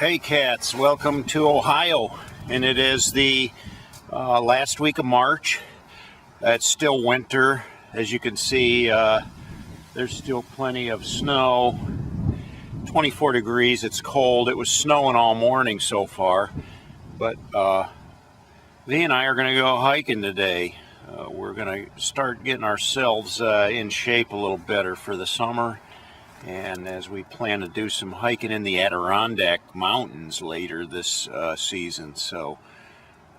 Hey cats, welcome to Ohio, and it is the last week of March. It's still winter. As you can see, there's still plenty of snow. 24 degrees, it's cold. It was snowing all morning so far, but V and I are going to go hiking today. We're going to start getting ourselves in shape a little better for the summer. And as we plan to do some hiking in the Adirondack Mountains later this season. So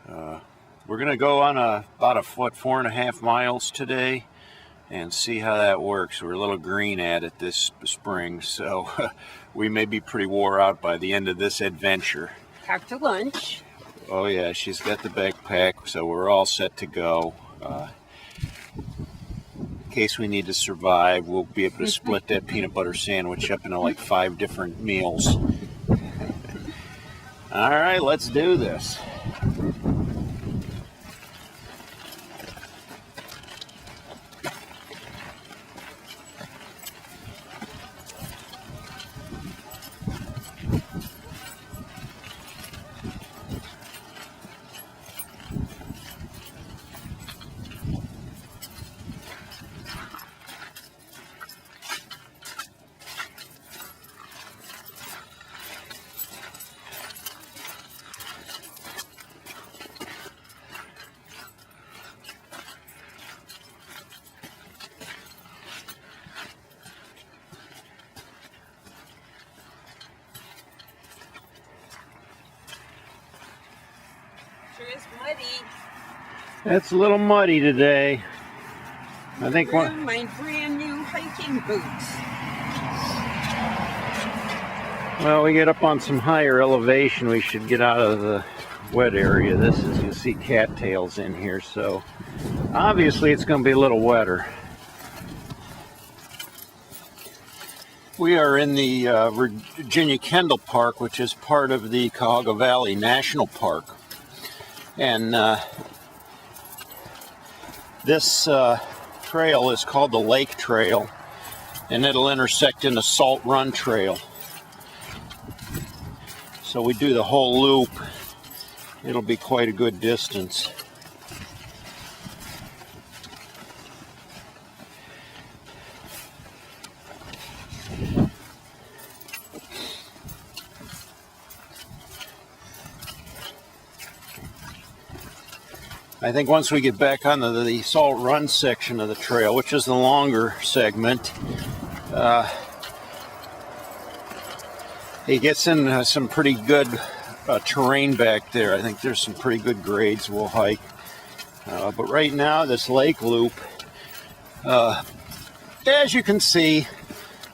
we're going to go on about 4.5 miles today and see how that works. We're a little green at it this spring, so we may be pretty wore out by the end of this adventure. Packed a lunch. Oh yeah, she's got the backpack, so we're all set to go. In case we need to survive, we'll be able to split that peanut butter sandwich up into like 5 different meals. All right, let's do this. Sure is muddy. It's a little muddy today. I think my brand new hiking boots. Well, we get up on some higher elevation, we should get out of the wet area. This is, you see cattails in here, so obviously it's going to be a little wetter. We are in the Virginia Kendall Park, which is part of the Cuyahoga Valley National Park. And this trail is called the Lake Trail, and it'll intersect in the Salt Run Trail. So we do the whole loop. It'll be quite a good distance. I think once we get back on the Salt Run section of the trail, which is the longer segment, it gets in some pretty good terrain back there. I think there's some pretty good grades we'll hike. But right now, this lake loop, as you can see,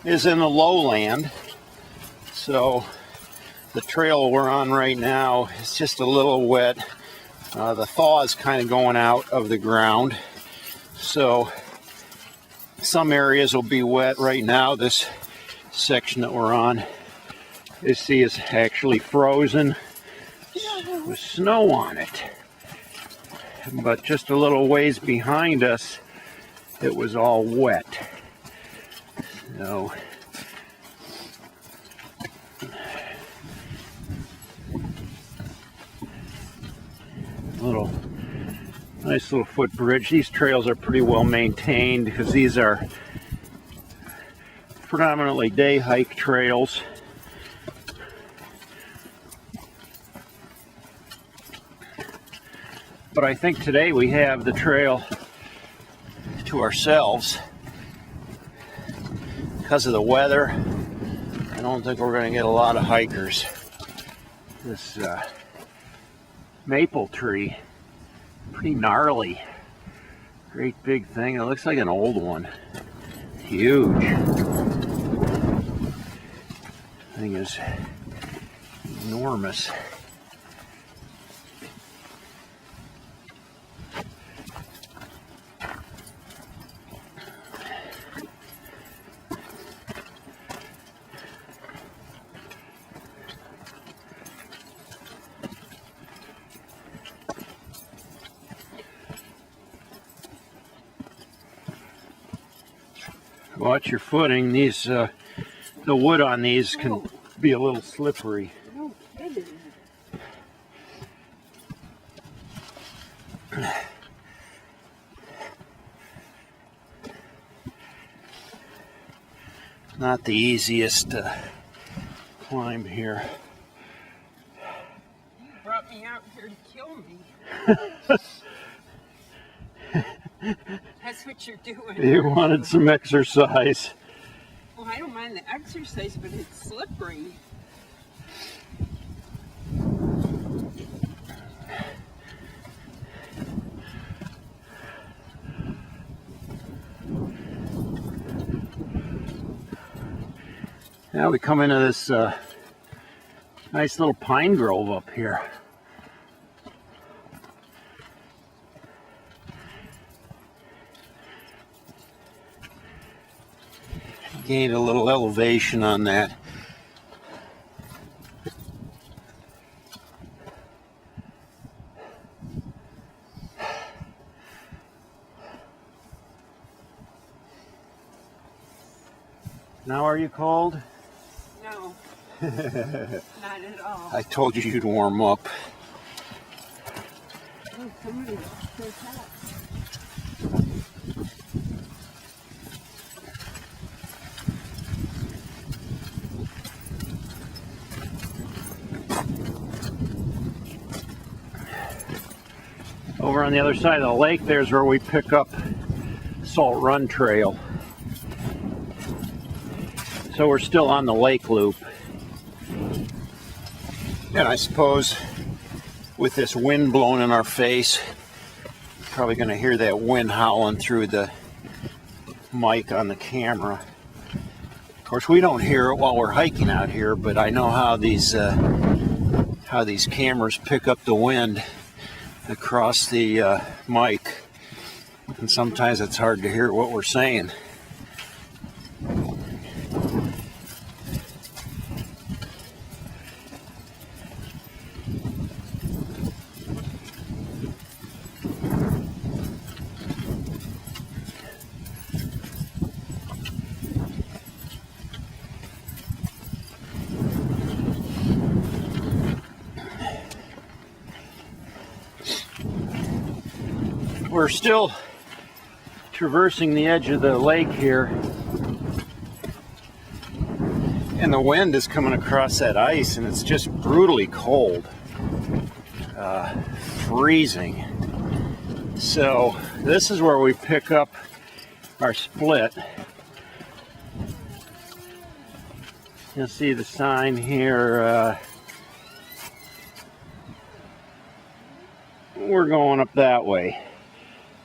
is in the lowland. So the trail we're on right now is just a little wet. The thaw is kind of going out of the ground, so some areas will be wet. Right now, this section that we're on, you see, is actually frozen with snow on it. But just a little ways behind us, it was all wet. So nice little footbridge. These trails are pretty well maintained because these are predominantly day hike trails. But I think today we have the trail to ourselves because of the weather. I don't think we're going to get a lot of hikers. This maple tree, pretty gnarly, great big thing. It looks like an old one. Huge. Thing is enormous. Watch your footing. These the wood on these can be a little slippery. Not the easiest climb here. You brought me out here to kill me. That's what you're doing. You wanted some exercise. Well, I don't mind the exercise, but it's slippery. Now we come into this nice little pine grove up here. Gained a little elevation on that. Now are you cold? No, not at all. I told you you'd warm up. Oh, somebody says that. Over on the other side of the lake, there's where we pick up Salt Run Trail. So we're still on the lake loop. And I suppose with this wind blowing in our face, you're probably going to hear that wind howling through the mic on the camera. Of course, we don't hear it while we're hiking out here, but I know how these cameras pick up the wind across the mic, and sometimes it's hard to hear what we're saying. We're still traversing the edge of the lake here, and the wind is coming across that ice, and it's just brutally cold, freezing. So this is where we pick up our split. You'll see the sign here. We're going up that way.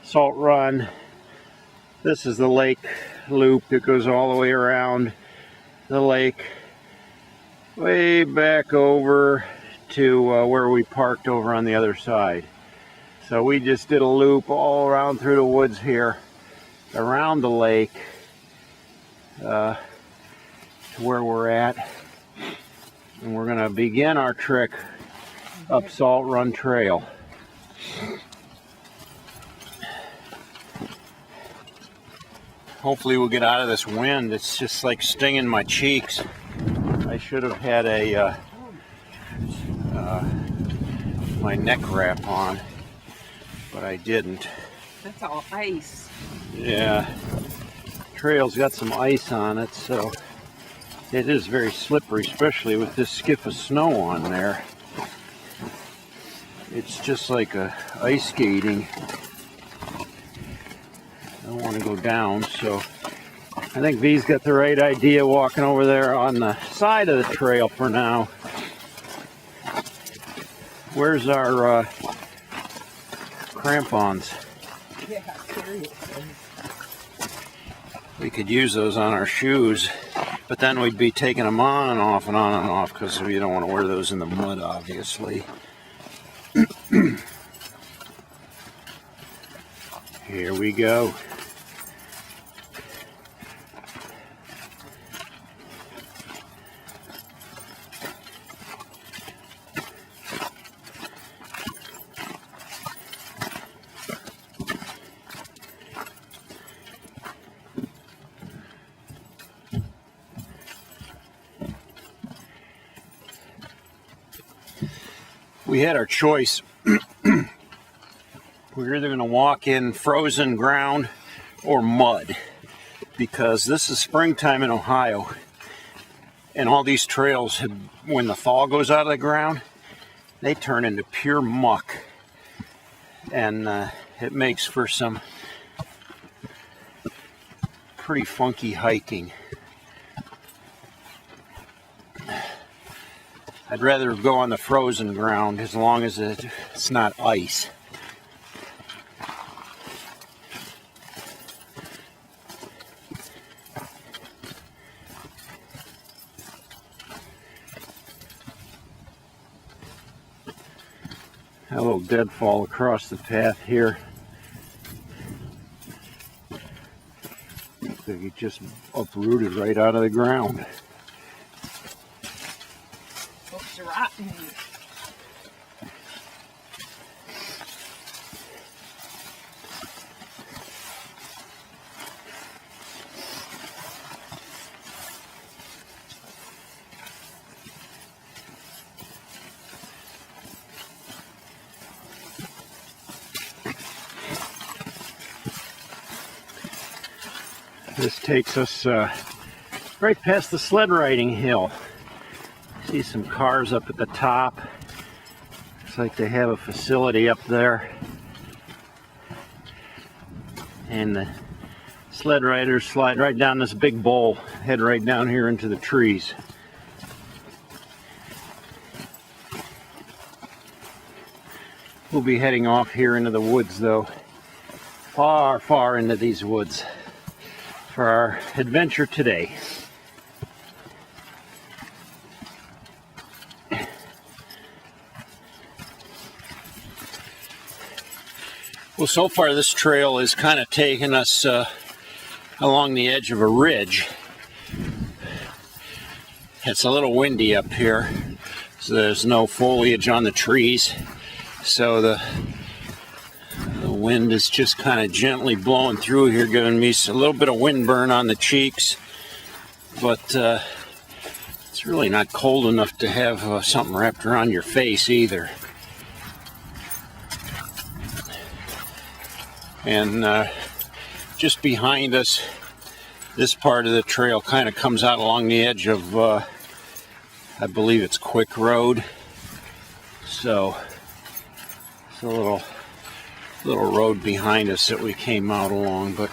Salt Run. This is the lake loop that goes all the way around the lake, way back over to where we parked over on the other side. So we just did a loop all around through the woods here, around the lake, to where we're at. And we're going to begin our trek up Salt Run Trail. Hopefully we'll get out of this wind. It's just like stinging my cheeks. I should have had a my neck wrap on, but I didn't. That's all ice. Yeah, trail's got some ice on it, so it is very slippery, especially with this skiff of snow on there. It's just like ice skating. I don't want to go down, so I think V's got the right idea walking over there on the side of the trail for now. Where's our crampons? Yeah, seriously. We could use those on our shoes, but then we'd be taking them on and off and on and off because we don't want to wear those in the mud, obviously. Here we go. We had our choice. We're either going to walk in frozen ground or mud. because this is springtime in Ohio, and all these trails, when the thaw goes out of the ground, they turn into pure muck, and it makes for some pretty funky hiking. I'd rather go on the frozen ground as long as it's not ice. A little deadfall across the path here. Looks like it just uprooted right out of the ground. Looks rotten. This takes us right past the sled riding hill. See some cars up at the top. Looks like they have a facility up there. And the sled riders slide right down this big bowl, head right down here into the trees. We'll be heading off here into the woods though. Far, far into these woods for our adventure today. Well, so far this trail is kind of taking us along the edge of a ridge. It's a little windy up here, so there's no foliage on the trees, so the wind is just kind of gently blowing through here, giving me a little bit of wind burn on the cheeks, but it's really not cold enough to have something wrapped around your face either. And just behind us, this part of the trail kind of comes out along the edge of, I believe it's Quick Road. So it's a little road behind us that we came out along, but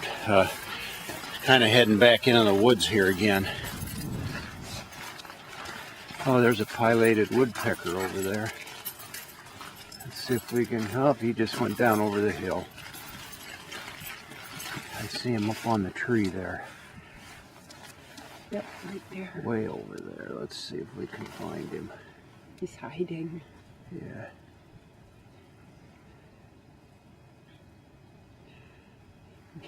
kind of heading back into the woods here again. Oh, there's a pileated woodpecker over there. Let's see if we can help. He just went down over the hill. I see him up on the tree there. Yep, right there. Way over there. Let's see if we can find him. He's hiding. Yeah.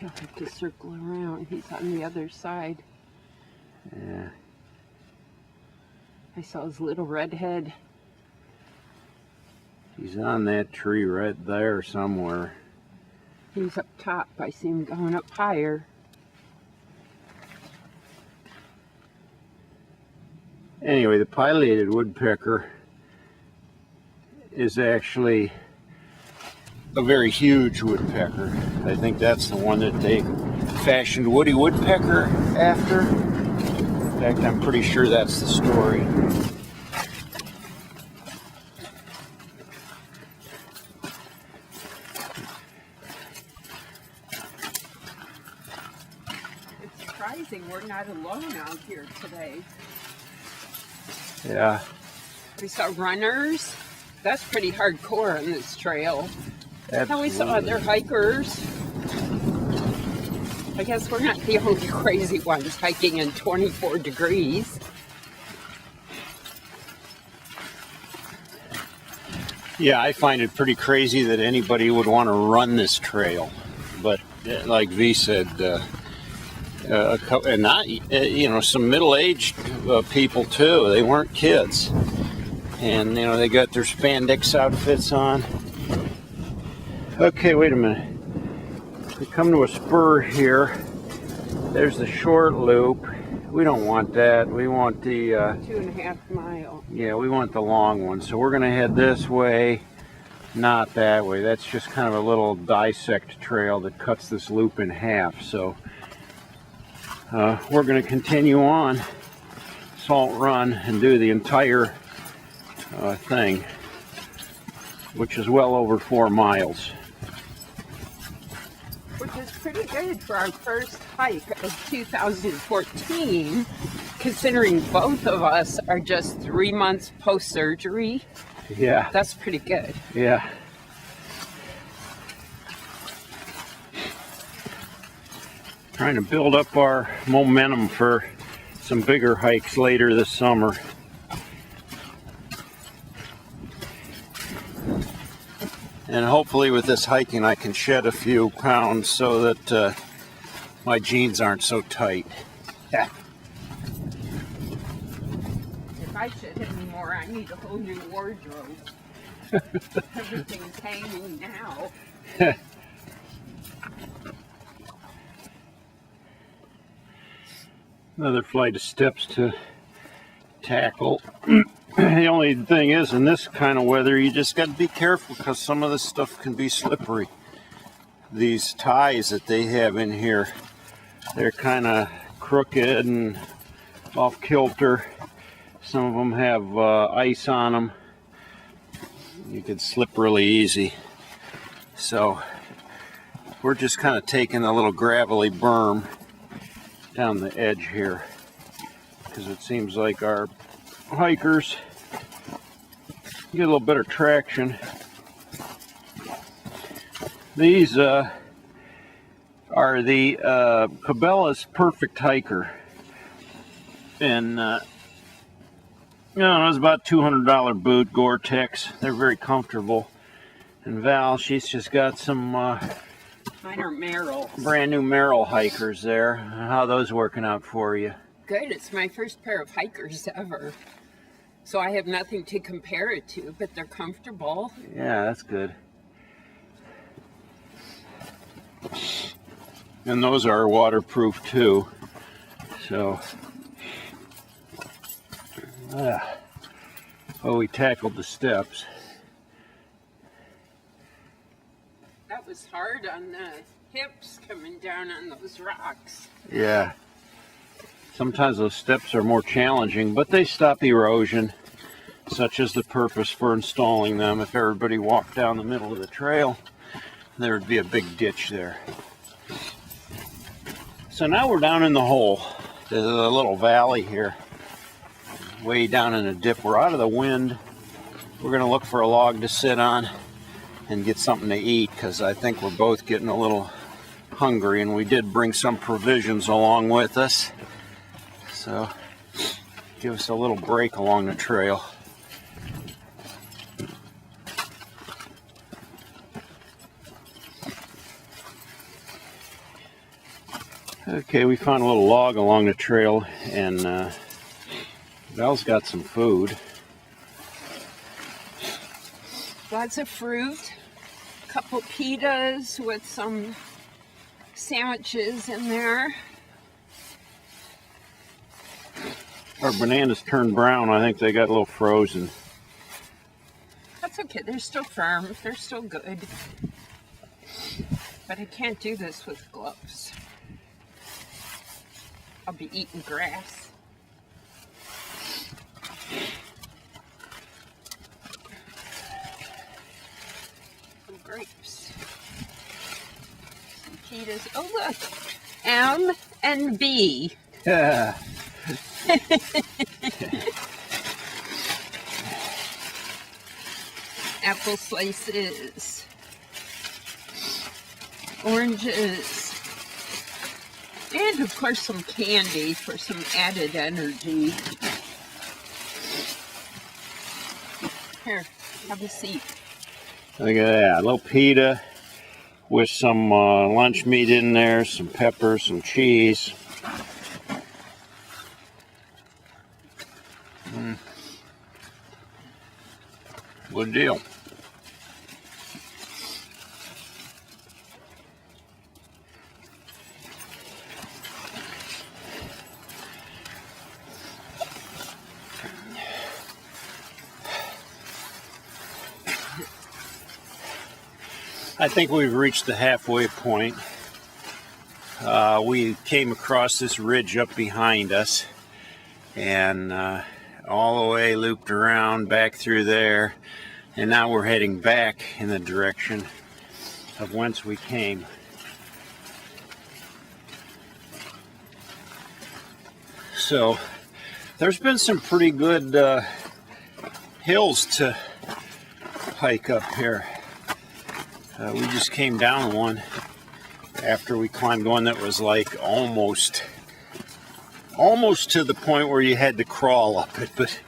You'll have to circle around. He's on the other side. Yeah. I saw his little red head. He's on that tree right there somewhere. He's up top. I see him going up higher. Anyway, the pileated woodpecker is actually a very huge woodpecker. I think that's the one that they fashioned Woody Woodpecker after. In fact, I'm pretty sure that's the story. It's surprising we're not alone out here today. Yeah. We saw runners. That's pretty hardcore on this trail. And we saw Absolutely. other hikers. I guess we're not the only crazy ones hiking in 24 degrees. Yeah, I find it pretty crazy that anybody would want to run this trail. But like V said, and not, some middle-aged people too. They weren't kids. And, they got their spandex outfits on. Okay, wait a minute. We come to a spur here. There's the short loop. We don't want that. We want the 2.5 mile. yeah, we want the long one. So we're gonna head this way, not that way. That's just kind of a little dissect trail that cuts this loop in half. So we're going to continue on Salt Run and do the entire thing, which is well over 4 miles. Which is pretty good for our first hike of 2014, considering both of us are just 3 months post-surgery. Yeah. That's pretty good. Yeah. Trying to build up our momentum for some bigger hikes later this summer. And hopefully with this hiking I can shed a few pounds so that my jeans aren't so tight. Yeah. If I shed any more, I need a whole new wardrobe. Everything's hanging now. Another flight of steps to tackle. The only thing is, in this kind of weather, you just got to be careful because some of this stuff can be slippery. These ties that they have in here, they're kind of crooked and off kilter. Some of them have ice on them. You could slip really easy. So we're just kind of taking a little gravelly berm down the edge here because it seems like our hikers get a little better traction. These are the Cabela's Perfect Hiker, and it was about $200 boot, Gore-Tex. They're very comfortable. And Val, she's just got some Mine are Merrell. brand new Merrell hikers there. How are those working out for you? Good. It's my first pair of hikers ever. So I have nothing to compare it to, but they're comfortable. Yeah, that's good. And those are waterproof too. So, well, we tackled the steps. That was hard on the hips coming down on those rocks. Yeah. Sometimes those steps are more challenging, but they stop erosion. Such is the purpose for installing them. If everybody walked down the middle of the trail, there would be a big ditch there. So now we're down in the hole. There's a little valley here, way down in a dip. We're out of the wind. We're going to look for a log to sit on and get something to eat because I think we're both getting a little hungry, and we did bring some provisions along with us. So give us a little break along the trail. Okay, we found a little log along the trail, and Val's got some food. Lots of fruit, a couple pitas with some sandwiches in there. Our bananas turned brown. I think they got a little frozen. That's okay, they're still firm, they're still good. But I can't do this with gloves. I'll be eating grass. Some grapes. Some pitas. Oh look, M and B. Yeah. Apple slices. Oranges. And of course some candy for some added energy. Here, have a seat. Look at that, a little pita with some lunch meat in there, some peppers, some cheese. Good deal. I think we've reached the halfway point. we came across this ridge up behind us, and all the way looped around back through there, and now we're heading back in the direction of whence we came. So there's been some pretty good hills to hike up here. We just came down one after we climbed one that was like almost to the point where you had to crawl up it, but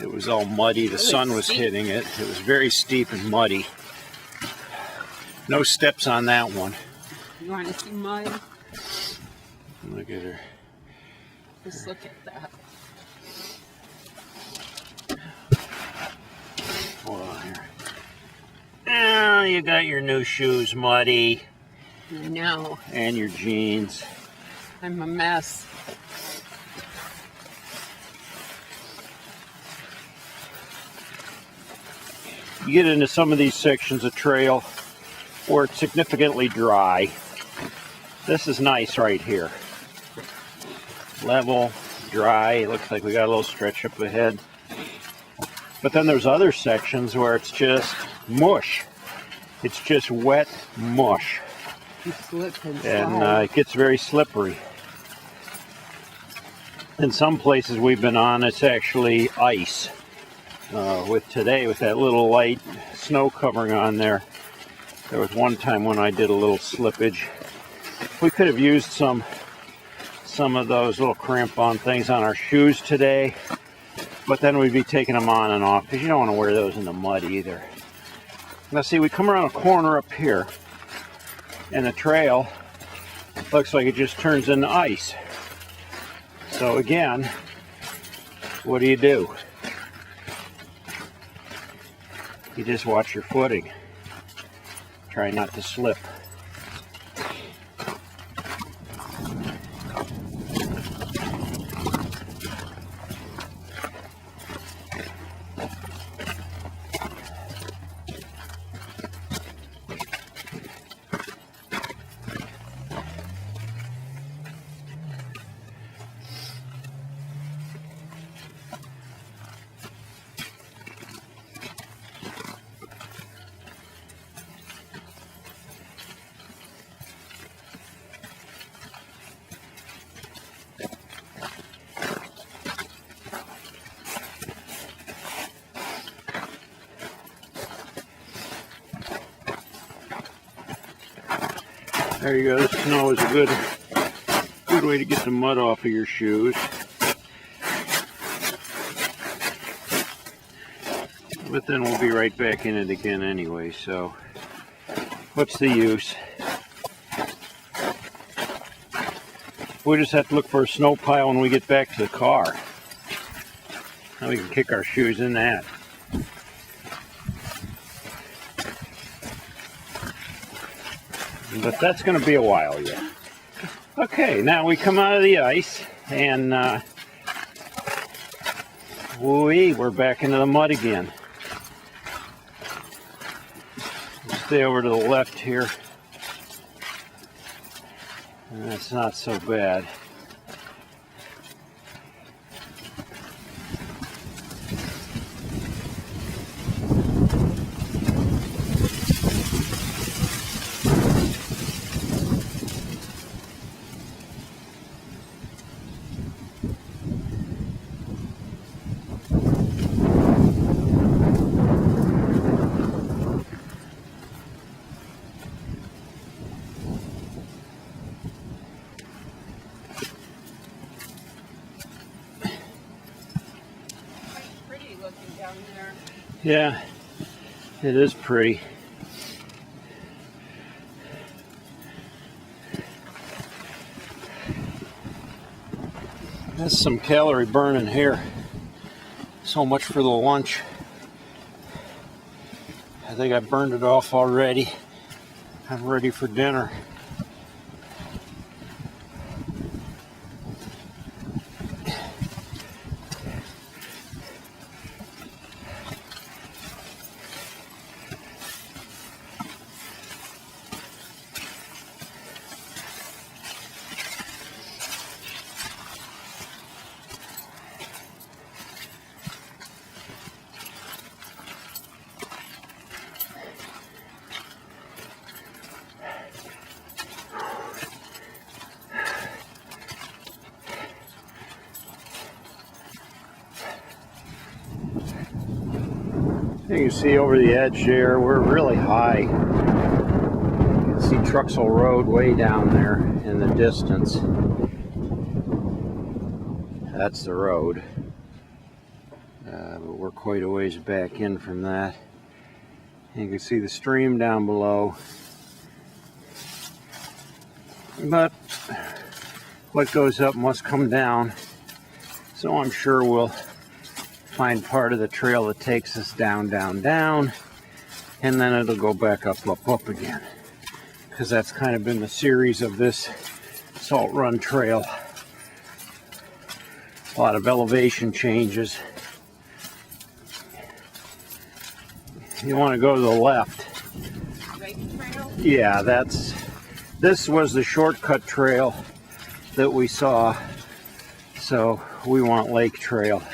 it was all muddy. The sun was hitting it. It was very steep and muddy. No steps on that one. You want to see mud? Look at her. Just look at that. Hold on here. Oh, you got your new shoes muddy. I know. And your jeans. I'm a mess. You get into some of these sections of trail where it's significantly dry. This is nice right here. Level, dry. It looks like we got a little stretch up ahead. But then there's other sections where it's just mush. It's just wet mush. You slip and And it gets very slippery. In some places we've been on, it's actually ice. With today, with that little light snow covering on there, there was one time when I did a little slippage. We could have used some of those little crampon things on our shoes today, but then we'd be taking them on and off because you don't want to wear those in the mud either. Now see, we come around a corner up here and the trail looks like it just turns into ice. So again, what do? You just watch your footing. Try not to slip. There you go. The snow is a good way to get the mud off of your shoes. But then we'll be right back in it again anyway, so what's the use? We just have to look for a snow pile when we get back to the car. Now we can kick our shoes in that. But that's going to be a while yet. Okay, now we come out of the ice, and we're back into the mud again. Stay over to the left here. And that's not so bad. Down there. Yeah, it is pretty. That's some calorie burning here. So much for the lunch. I think I burned it off already. I'm ready for dinner. You can see over the edge there, we're really high. You can see Truxell Road way down there in the distance. That's the road. But we're quite a ways back in from that. And you can see the stream down below. But what goes up must come down. So I'm sure we'll find part of the trail that takes us down, down, down. And then it'll go back up, up, up again. Because that's kind of been the series of this Salt Run Trail. A lot of elevation changes. You want to go to the left. Lake trail? Yeah, this was the shortcut trail that we saw. So we want Lake Trail,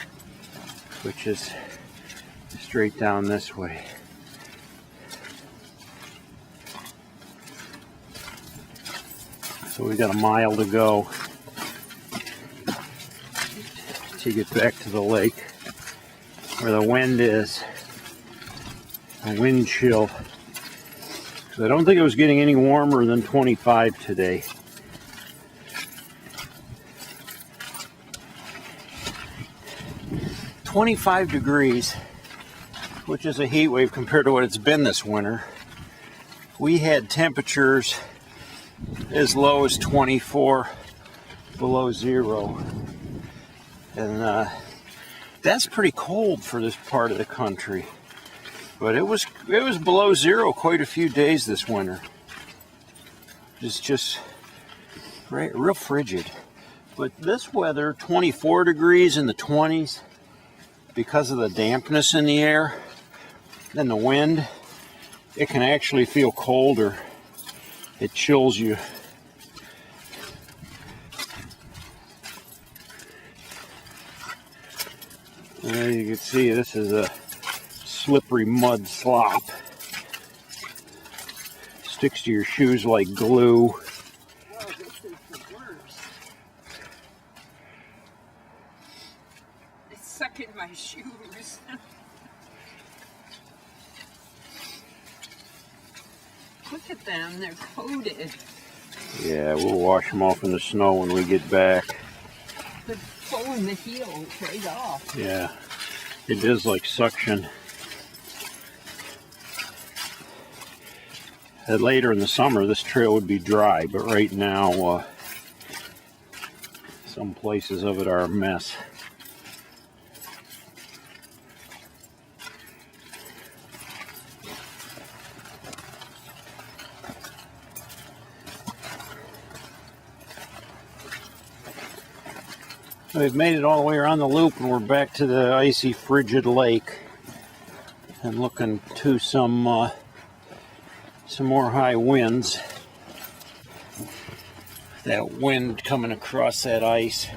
which is straight down this way. So we got a mile to go to get back to the lake where the wind is. A wind chill. So I don't think it was getting any warmer than 25 today. "25 degrees, which is a heat wave compared to what it's been this winter. We had temperatures as low as 24 below zero. And that's pretty cold for this part of the country. But it was below zero quite a few days this winter. It's just real frigid. But this weather, 24 degrees in the 20s, because of the dampness in the air and the wind, it can actually feel colder. It chills you. And you can see this is a slippery mud slop. Sticks to your shoes like glue. Oh, this is the worst. It's stuck in my shoes. Look at them, they're coated. Yeah, we'll wash them off in the snow when we get back. They're pulling the heels right off. Yeah, it is like suction. And later in the summer, this trail would be dry, but right now, some places of it are a mess. We've made it all the way around the loop, and we're back to the icy, frigid lake, and looking to some more high winds. That wind coming across that ice,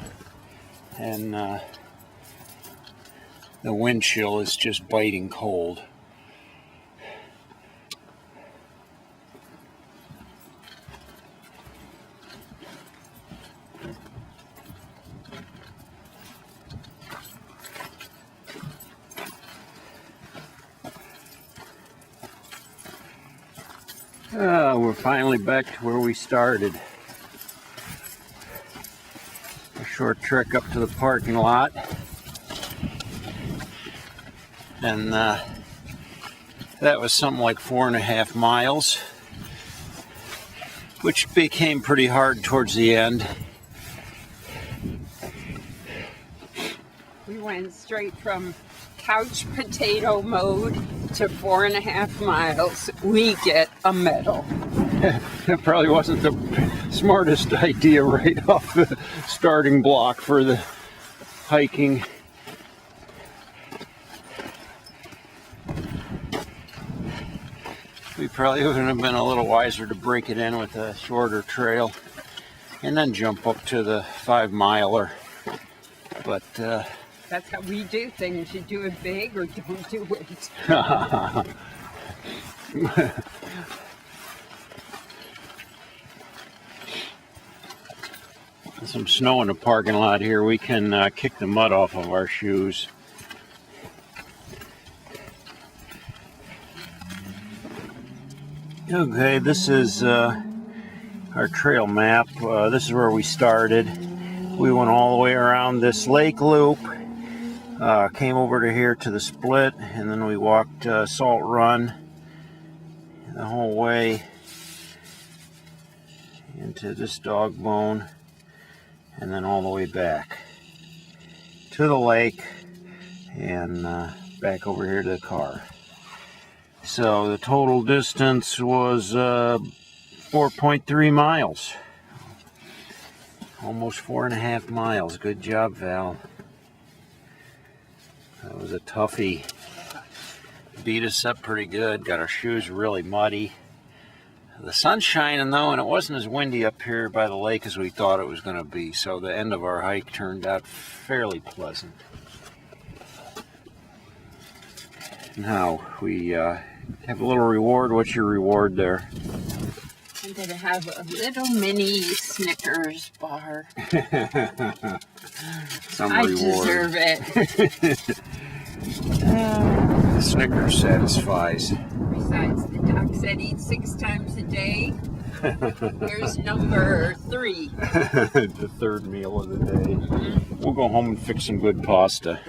and the wind chill is just biting cold. We're finally back to where we started. A short trek up to the parking lot. And that was something like 4.5 miles, which became pretty hard towards the end. We went straight from couch potato mode to 4.5 miles. We get a medal. That probably wasn't the smartest idea right off the starting block for the hiking. We probably would have been a little wiser to break it in with a shorter trail and then jump up to the 5-miler. But that's how we do things. You do it big or don't do it. Some snow in the parking lot here. We can kick the mud off of our shoes. Okay, this is our trail map. This is where we started. We went all the way around this lake loop, came over to here to the split, and then we walked Salt Run the whole way into this dog bone, and then all the way back to the lake and back over here to the car. So the total distance was 4.3 miles. Almost 4.5 miles. Good job, Val. That was a toughie. Beat us up pretty good. Got our shoes really muddy. The sun's shining though, and it wasn't as windy up here by the lake as we thought it was going to be. So the end of our hike turned out fairly pleasant. Now we have a little reward. What's your reward there? I'm going to have a little mini Snickers bar. Some I reward. deserve it. The Snickers satisfies. Besides, the doc said eat 6 times a day. Here's number 3. The third meal of the day. We'll go home and fix some good pasta.